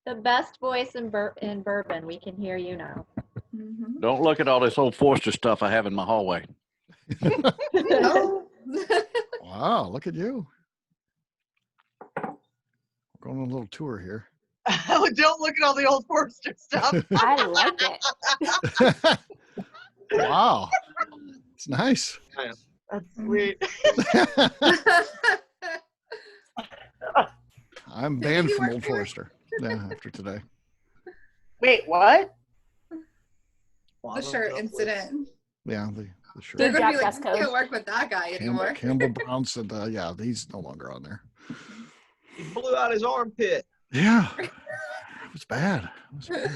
The best voice in bourbon. We can hear you now. Mhm. Don't look at all this old Forster stuff I have in my hallway. Oh. Wow, look at you. We're going on a little tour here. Don't look at all the old Forster stuff. I like it. Wow. It's nice. That's sweet. I'm banned from Old Forester. Yeah, after today. Wait, what? The shirt incident. Yeah, the shirt. They're Good going to job, be like, Tesco. you can't work with that guy anymore. Campbell Brown said, yeah, he's no longer on there. He blew out his armpit. Yeah. It was bad. It was bad.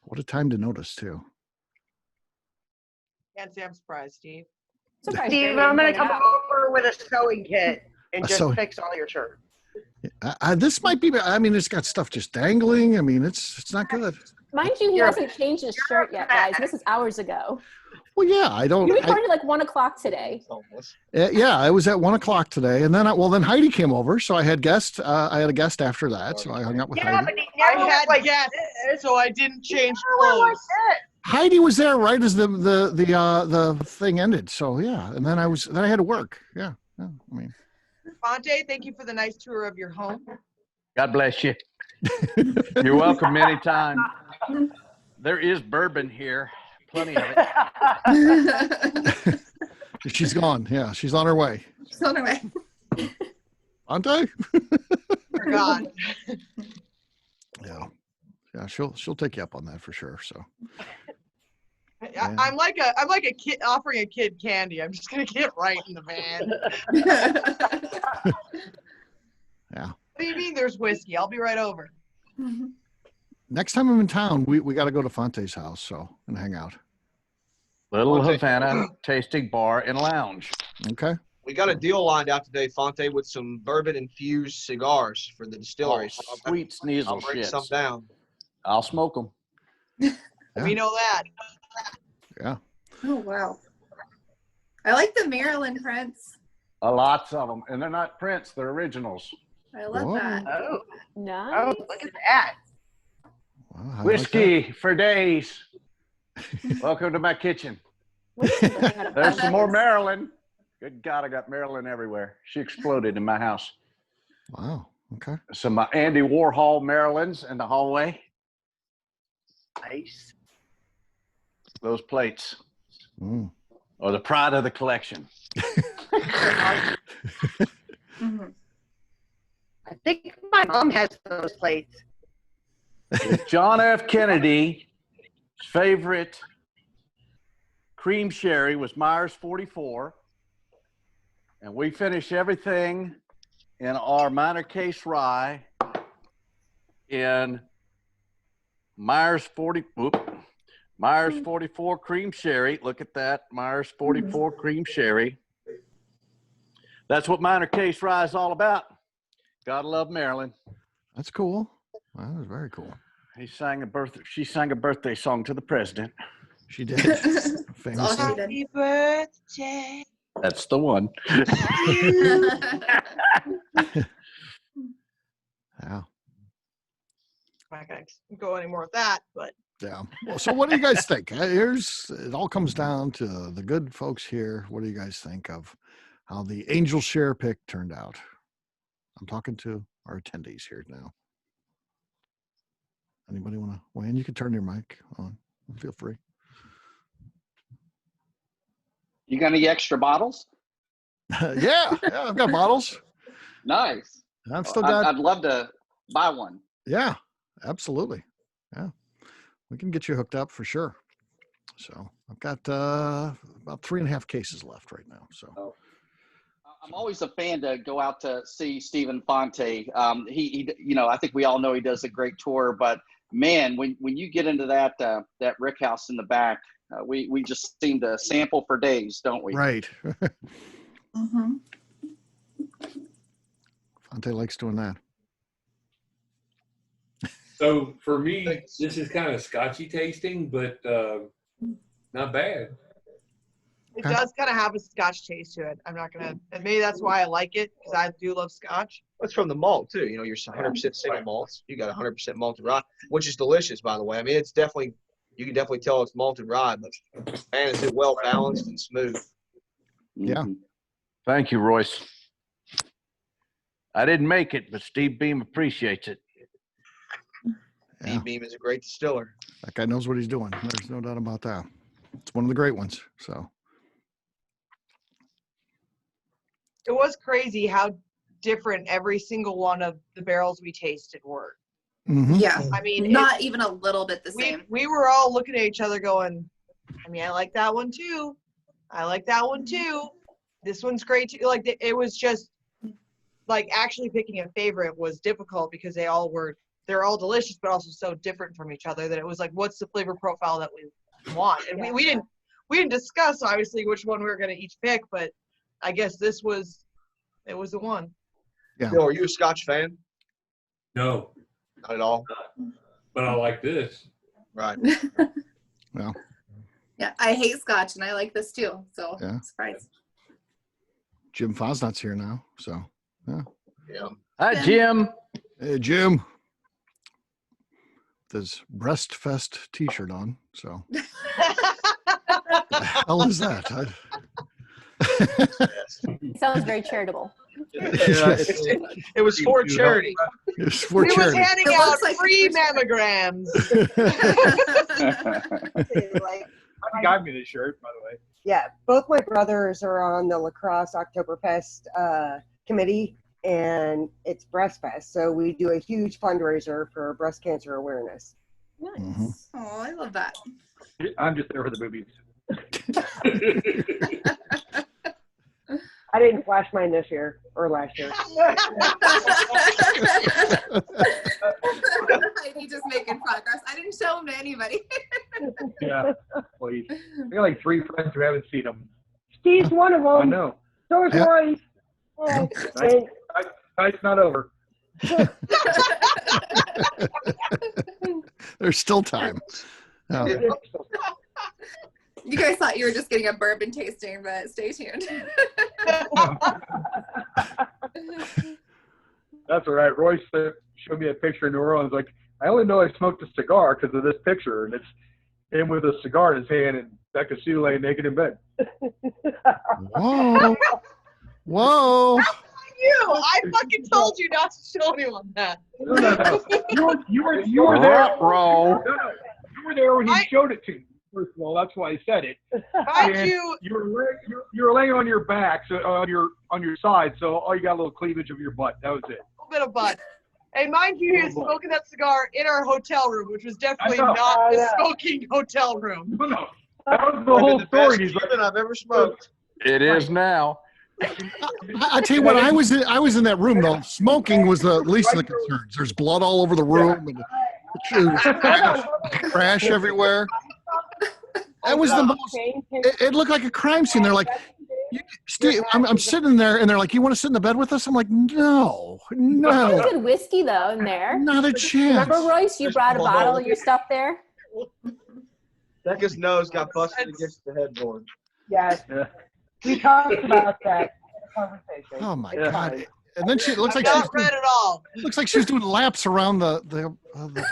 What a time to notice, too. Can't say I'm surprised, Steve. Surprised Steve, Barry I'm going to didn't come bring it over with a sewing kit and A just sewing- fix all your shirts. This might be, I mean, it's got stuff just dangling. I mean, it's not good. out. Mind you, he hasn't changed his shirt yet, guys. This is hours ago. Well, yeah, I don't. You recorded like 1 o'clock today. Yeah, I was at 1 o'clock today, and then then Heidi came over, so I had guests. I had a guest after that, so I hung out with Yeah, Heidi. but he I never had like guests, so I didn't change never like clothes. that. Heidi was there right as the thing ended. So yeah, and then I had to work. Yeah, I mean, Fonte, thank you for the nice tour of your home. God bless you. You're welcome anytime. There is bourbon here. Plenty of it. she's gone. Yeah, she's on her way. So anyway, Ante? Forgot. Yeah, she'll take you up on that for sure. So I'm like a kid offering a kid candy. I'm just gonna get right in the van. yeah. What do you mean there's whiskey? I'll be right over. Next time I'm in town, we got to go to Fonte's house and hang out. Little Havana tasting bar and lounge. Okay. We got a deal lined out today, Fonte, with some bourbon-infused cigars for the distillery. Oh, sweet sneasel I'll bring shits. some down. I'll smoke them. Yeah. We know that. Yeah. oh wow. I like the Maryland prints. Lots of them. And they're not prints. They're originals. I love Whoa. that. Oh, Nice. look at that. Wow, I like Whiskey for days. Welcome to my kitchen. There's some more Maryland. Good God, I got Maryland everywhere. She exploded in my house. that. Wow. Okay. Some Andy Warhol Marylands in the hallway. Nice. those plates Mm. are the pride of the collection. Mhm. I think my mom has those plates. John F. Kennedy's favorite cream sherry was Myers 44. And we finish everything in our minor case rye in Myers 44 cream sherry. Look at that, Myers 44 cream sherry. That's what minor case rye is all about. Gotta love Maryland. That's cool. That was very cool. She sang a birthday song to the president. She did. Famously. Happy birthday. That's the one. Yeah. I'm not gonna go any more with that, but Yeah. Well, so what do you guys think? It all comes down to the good folks here. What do you guys think of how the Angel Share pick turned out? I'm talking to our attendees here now. Anybody want to weigh in? You can turn your mic on. Feel free. You got any extra bottles? Yeah, I've got bottles. Nice. I've still got. I'd love to buy one. Yeah, absolutely. Yeah, we can get you hooked up for sure. So I've got about 3.5 cases left right now. So I'm always a fan to go out to see Stephen Fonte. He I think we all know he does a great tour, but man, when you get into that rick house in the back, we just seem to sample for days, don't we? Right. Mm-hmm. Fonte likes doing that. So for me, this is kind of scotchy tasting, but not bad. it does kind of have a Scotch taste to it. I'm not gonna, and maybe that's why I like it, because I do love Scotch. It's from the malt too. You're 100% single malts. You got 100% malted rye, which is delicious, by the way. I mean, it's definitely, you can definitely tell it's malted rye, but man, is it well balanced and smooth. Yeah. Thank you, Royce. I didn't make it, but Steve Beam appreciates it. Yeah. Steve Beam is a great distiller. That guy knows what he's doing. There's no doubt about that. It's one of the great ones. So It was crazy how different every single one of the barrels we tasted were. mhm. Yeah. I mean, Not even a little bit the same. we were all looking at each other going, I mean, I like that one too. I like that one too. This one's great too. Like, it was just like actually picking a favorite was difficult because they're all delicious, but also so different from each other that it was like, what's the flavor profile that we want? And we didn't discuss obviously which one we were going to each pick, but I guess it was the one. Yeah. Bill, are you a Scotch fan? No, Not at all. but I like this. Right. Well, Yeah, I hate Scotch and I like this too. So Yeah. surprise. Jim Fosnot's here now. So yeah. Yeah. Hi, Jim. Hey, Jim. With his Breastfest t-shirt on. So what the hell is that? Sounds very charitable. It was for charity. It's for He was charity. handing It out looks like free the mammograms. Like, I got me this shirt, by the way. yeah, both my brothers are on the Lacrosse Oktoberfest committee, and it's Breast Fest. So we do a huge fundraiser for breast cancer awareness. Nice. Mhm. Oh, I love that. I'm just there for the boobies. I didn't flash mine this year or last year. Heidi just making progress. I didn't show him to anybody. Yeah, please. I got like 3 friends who haven't seen them. Steve's one of them. I know. So is Yeah. Royce. Oh, and Night's not over. There's still time. Oh, You guys thought you were just getting a bourbon tasting, but stay tuned. That's all right. Royce showed me a picture in New Orleans. Like, I only know I smoked a cigar because of this picture, and it's him with a cigar in his hand and Becca Sue laying naked in bed. whoa. Whoa. I fucking told you not to show anyone that. No. You were there. Bro. No, you were there when he showed it to you. First of all, that's why I said it. Mind And you, you're laying on your back, so on your side, so all you got a little cleavage of your butt. That was it. a little bit of butt. And mind you, he was smoking that cigar in our hotel room, which was definitely I know. not the smoking hotel room. No, that was the whole story. He's like, I've ever smoked. It is now. I tell you what, I was in that room though. Smoking was the least of the concerns. There's blood all over the room and trash everywhere. That was the most. It looked like a crime scene. They're like, Steve, I'm sitting there, and they're like, "You want to sit in the bed with us?" I'm like, "No, no." Good whiskey though in there. Not a chance. Remember, Royce, you brought a bottle of your stuff there. Becca's nose got busted against the headboard. Yes. We talked about that conversation. Oh my God! And then she looks like Not red at all. looks like she's doing laps around the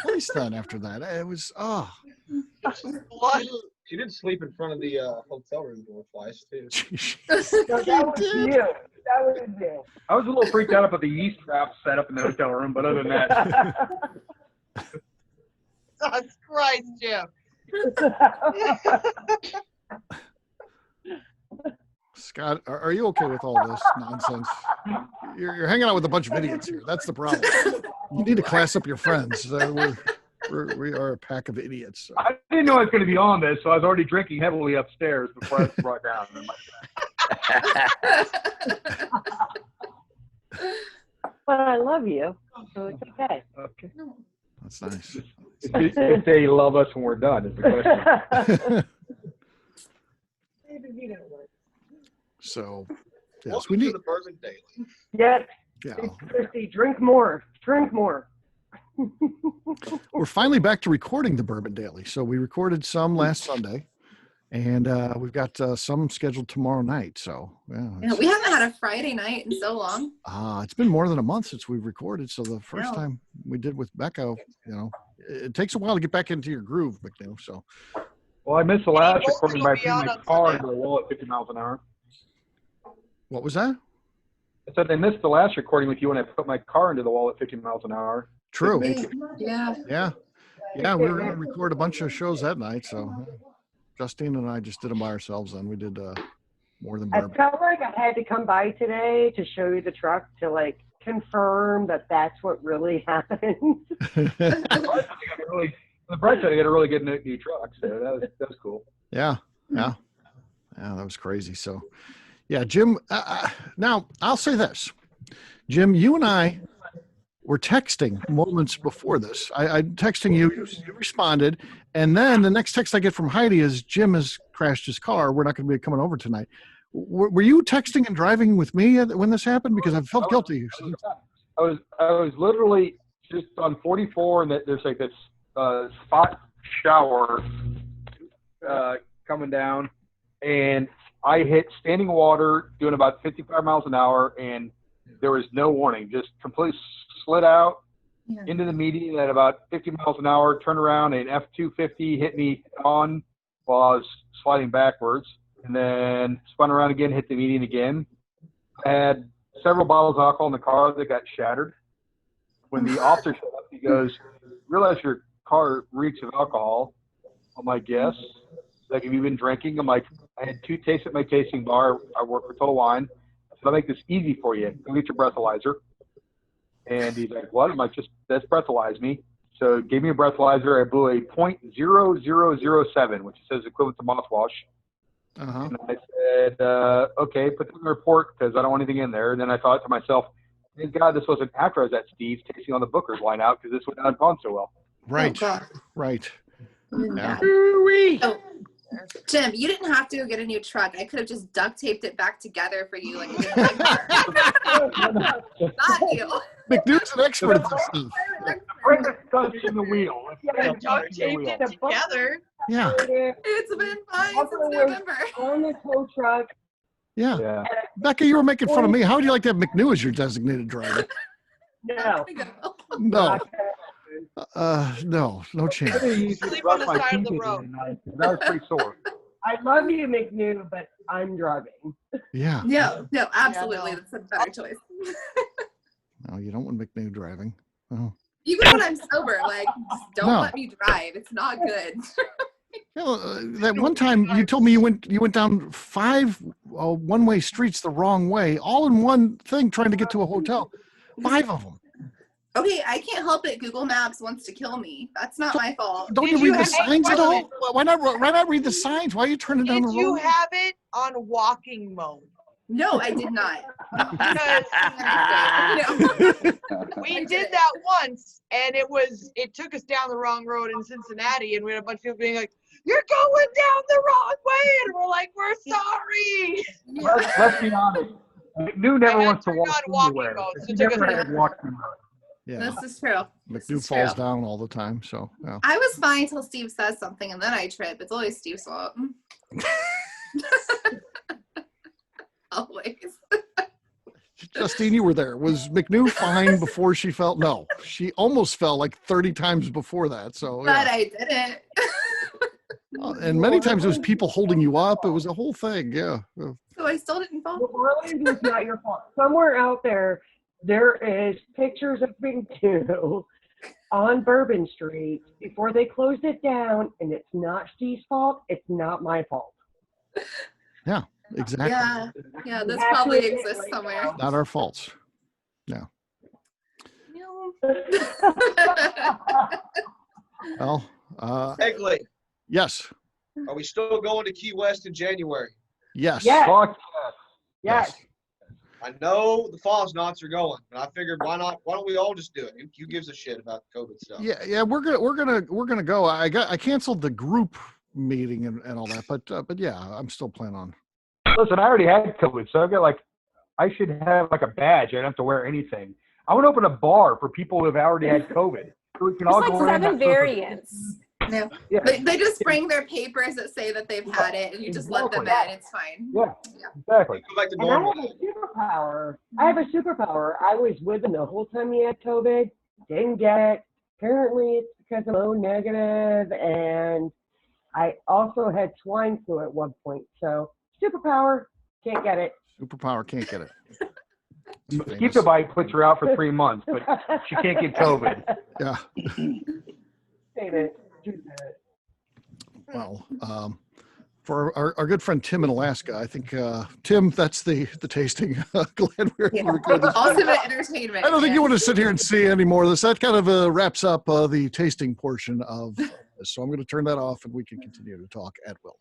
place. Then after that, it was Blood. She did sleep in front of the hotel room door twice, too. No, that was you. That was you. I was a little freaked out about the yeast trap set up in the hotel room, but other than that, Jesus Christ, Jim. Scott, are you okay with all this nonsense? You're hanging out with a bunch of idiots here. That's the problem. You need to class up your friends. We are a pack of idiots. So. I didn't know I was going to be on this, so I was already drinking heavily upstairs before I was brought down. But I love you, so it's okay. Okay. That's nice. If they love us when we're done, is the question. So, yes, we need the Bourbon Daily. Yes. Yeah. Christy, drink more. Drink more. We're finally back to recording the Bourbon Daily. So we recorded some last Sunday, and we've got some scheduled tomorrow night. So Yeah, we haven't had a Friday night in so long. it's been more than a month since we've recorded. So the first time we did with Becca, it takes a while to get back into your groove, McNeil. So. Well, I missed the last recording by putting my car into the wall at 50 miles an hour. What was that? I said I missed the last recording with you when I put my car into the wall at 50 miles an hour. True. Yeah. Yeah, we were going to record a bunch of shows that night. So Justine and I just did them by ourselves, and we did more than bourbon. I felt like I had to come by today to show you the truck to like confirm that that's what really happened. The bright side, I got a really good new truck, so that was cool. Yeah, that was crazy. So, yeah, Jim. Now I'll say this, Jim. You and I were texting moments before this. I texting you. You responded, and then the next text I get from Heidi is Jim has crashed his car. We're not going to be coming over tonight. Were you texting and driving with me when this happened? Because I felt guilty. I was literally just on 44, and there's like this spot shower coming down, and I hit standing water doing about 55 miles an hour, and there was no warning, just completely slid out into the median at about 50 miles an hour, turned around, and F-250 hit me on while I was sliding backwards, and then spun around again, hit the median again. I had several bottles of alcohol in the car that got shattered. When the officer showed up, he goes, "Realize your car reeks of alcohol?" I'm like, "Yes." Like, "Have you been drinking?" I'm like, "I had 2 tastes at my tasting bar. I work for Total Wine. So I'll make this easy for you. Go get your breathalyzer." And he's like, "What?" I'm like, "That's breathalyze me." So he gave me a breathalyzer. I blew a .0007, which says equivalent to mouthwash. And I said, "Okay, put them in the report because I don't want anything in there." And then I thought to myself, thank God this wasn't after I was at Steve's tasting on the Booker's line out because this would not have gone so well. Right. Oh, right. Yeah. So, Jim, you didn't have to get a new truck. I could have just duct taped it back together for you, like you did my car. Not you. McNeil's an expert at this stuff. Bring the stuff in the wheel. Duct taped it together. Yeah. It's been fine since November. On the tow truck. Yeah. Becca, you were making fun of me. How would you like to have McNeil as your designated driver? No. No. No chance. Sleep on the side of the road. That was pretty sore. I love you, McNeil, but I'm driving. Yeah. No, absolutely. That's a better choice. No, you don't want McNeil driving. Oh. Even when I'm sober, like, just don't No. let me drive. It's not good. That one time you told me you went down 5 one-way streets the wrong way, all in one thing, trying to get to a hotel. 5 of them. Okay, I can't help it. Google Maps wants to kill me. That's not my fault. Don't you read the signs at all? Why not read the signs? Why are you turning down the road? Did you have it on walking mode? No, I did not. We did that once, and it took us down the wrong road in Cincinnati, and we had a bunch of people being like, "You're going down the wrong way," and we're like, "We're sorry." Let's be honest. McNew never wants to walk anywhere. So He never had walking mode. Yeah. This is true. McNew falls down all the time, so yeah. I was fine until Steve says something, and then I trip. It's always Steve's fault. Always. Justine, you were there. Was McNew fine before she fell? No, she almost fell like 30 times before that. So, but I didn't. And many times it was people holding you up. It was a whole thing. Yeah. So I still didn't fall. New Orleans is not your fault. Somewhere out there is pictures of McNew on Bourbon Street before they closed it down, and it's not Steve's fault. It's not my fault. Yeah. Exactly. Yeah, this probably exists somewhere. Not our faults. No. Well, Akley, yes. are we still going to Key West in January? Yes. Yes. Yes. I know the Fosnauts are going, but I figured why not? Why don't we all just do it? Who gives a shit about COVID stuff? Yeah, we're gonna go. I canceled the group meeting and all that, but yeah, I'm still planning on. Listen, I already had COVID, so I should have like a badge. I don't have to wear anything. I want to open a bar for people who have already had COVID. So we can all There's go like in 7 variants. No. Yeah. They just bring their papers that say that they've had it, and you just let them in. It's fine. Yeah, exactly. Go back to And I normal. have a superpower. I was with him the whole time he had COVID. Didn't get it. Apparently it's because I'm O negative, and I also had swine flu at one point. So superpower, can't get it. Superpower, can't get it. Mosquito bite puts her out for 3 months, but she can't get COVID. Yeah. Say that. Well, for our good friend Tim in Alaska, I think Tim, that's the tasting. Glad we're recording this. Ultimate entertainment. I don't think you want to sit here and see any more of this. That kind of wraps up the tasting portion of this. So I'm going to turn that off, and we can continue to talk at will.